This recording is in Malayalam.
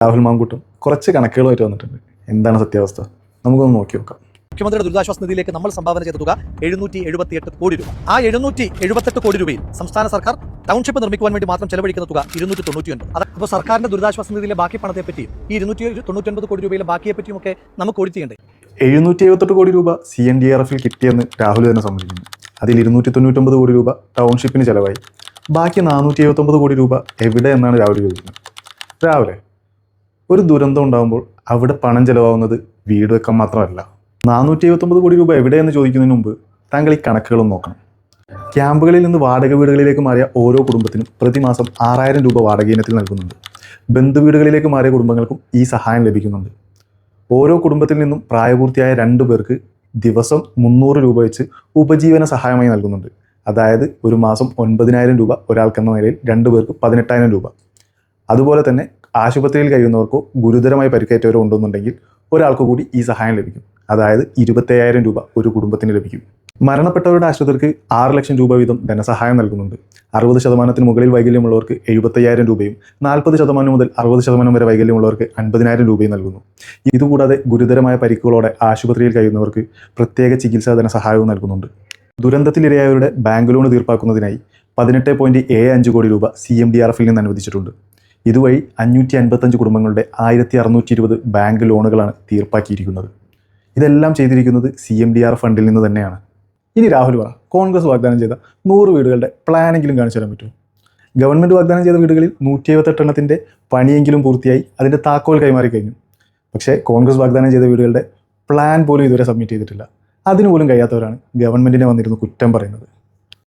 രാഹുൽ മാങ്കൂട്ടും കുറച്ച് കണക്കുകളുമായിട്ട് വന്നിട്ടുണ്ട്. എന്താണ് സത്യാവസ്ഥ നമുക്കൊന്ന് നോക്കി നോക്കാം. മുഖ്യമന്ത്രിയുടെ ദുരിതാശ്വാസ നിധിയിലേക്ക് നമ്മൾ സംഭാവന ചെയ്ത തുക 778 കോടി രൂപ. ആ 778 കോടി രൂപയിൽ സംസ്ഥാന സർക്കാർ ടൗൺഷിപ്പ് നിർമ്മിക്കുവാൻ വേണ്ടി മാത്രം ചെലവഴിക്കുന്ന തുക 299. അപ്പോൾ സർക്കാരിന്റെ ദുരിതാശ്വാസ നിധിയിലെ ബാക്കി പണത്തെ പറ്റിയും ഈ 299 കോടി രൂപയിലെ ബാക്കിയെ പറ്റിയും ഒക്കെ നമുക്ക് ഓഡിറ്റ് ചെയ്യണ്ടേ? 778 കോടി രൂപ CNDRF കിട്ടിയെന്ന് രാഹുൽ തന്നെ സമ്മതിക്കുന്നു. അതിൽ 299 കോടി രൂപ ടൗൺഷിപ്പിന് ചെലവായി. ബാക്കി 479 കോടി രൂപ എവിടെ എന്നാണ് രാഹുൽ ചോദിക്കുന്നത്. രാവിലെ ഒരു ദുരന്തം ഉണ്ടാകുമ്പോൾ അവിടെ പണം ചെലവാകുന്നത് വീട് വെക്കാൻ മാത്രമല്ല. 479 കോടി രൂപ എവിടെയെന്ന് ചോദിക്കുന്നതിന് മുമ്പ് താങ്കൾ ഈ കണക്കുകളും നോക്കണം. ക്യാമ്പുകളിൽ നിന്ന് വാടക വീടുകളിലേക്ക് മാറിയ ഓരോ കുടുംബത്തിനും പ്രതിമാസം 6000 രൂപ വാടക ഇനത്തിൽ നൽകുന്നുണ്ട്. ബന്ധുവീടുകളിലേക്ക് മാറിയ കുടുംബങ്ങൾക്കും ഈ സഹായം ലഭിക്കുന്നുണ്ട്. ഓരോ കുടുംബത്തിൽ നിന്നും പ്രായപൂർത്തിയായ 2 പേർക്ക് ദിവസം 300 രൂപ വെച്ച് ഉപജീവന സഹായമായി നൽകുന്നുണ്ട്. അതായത് ഒരു മാസം 9000 രൂപ ഒരാൾക്കെന്ന നിലയിൽ 2 പേർക്ക് 18000 രൂപ. അതുപോലെ തന്നെ ആശുപത്രിയിൽ കഴിയുന്നവർക്കോ ഗുരുതരമായി പരിക്കേറ്റവരോ ഉണ്ടെന്നുണ്ടെങ്കിൽ ഒരാൾക്ക് കൂടി ഈ സഹായം ലഭിക്കും. അതായത് 25000 രൂപ ഒരു കുടുംബത്തിന് ലഭിക്കും. മരണപ്പെട്ടവരുടെ ആശുപത്രിക്ക് 6 ലക്ഷം രൂപ വീതം ധനസഹായം നൽകുന്നുണ്ട്. 60% മുകളിൽ വൈകല്യമുള്ളവർക്ക് 75000 രൂപയും 40% മുതൽ 60% വരെ വൈകല്യമുള്ളവർക്ക് 50000 രൂപയും നൽകുന്നു. ഇതുകൂടാതെ ഗുരുതരമായ പരിക്കുകളോടെ ആശുപത്രിയിൽ കഴിയുന്നവർക്ക് പ്രത്യേക ചികിത്സാ ധനസഹായവും നൽകുന്നുണ്ട്. ദുരന്തത്തിലിരയായവരുടെ ബാങ്ക് ലോൺ തീർപ്പാക്കുന്നതിനായി 18.75 കോടി രൂപ CMDRF നിന്ന് അനുവദിച്ചിട്ടുണ്ട്. ഇതുവഴി 555 കുടുംബങ്ങളുടെ 1620 ബാങ്ക് ലോണുകളാണ് തീർപ്പാക്കിയിരിക്കുന്നത്. ഇതെല്ലാം ചെയ്തിരിക്കുന്നത് CMDRF ഫണ്ടിൽ നിന്ന് തന്നെയാണ്. ഇനി രാഹുൽ പറ, കോൺഗ്രസ് വാഗ്ദാനം ചെയ്ത 100 വീടുകളുടെ പ്ലാനെങ്കിലും കാണിച്ചു തരാൻ പറ്റുമോ? ഗവൺമെൻറ് വാഗ്ദാനം ചെയ്ത വീടുകളിൽ 178 എണ്ണത്തിൻ്റെ പണിയെങ്കിലും പൂർത്തിയായി അതിൻ്റെ താക്കോൽ കൈമാറി കഴിഞ്ഞു. പക്ഷേ കോൺഗ്രസ് വാഗ്ദാനം ചെയ്ത വീടുകളുടെ പ്ലാൻ പോലും ഇതുവരെ സബ്മിറ്റ് ചെയ്തിട്ടില്ല. അതിനുപോലും കഴിയാത്തവരാണ് ഗവൺമെൻറ്റിനെ വന്നിരുന്ന് കുറ്റം പറയുന്നത്.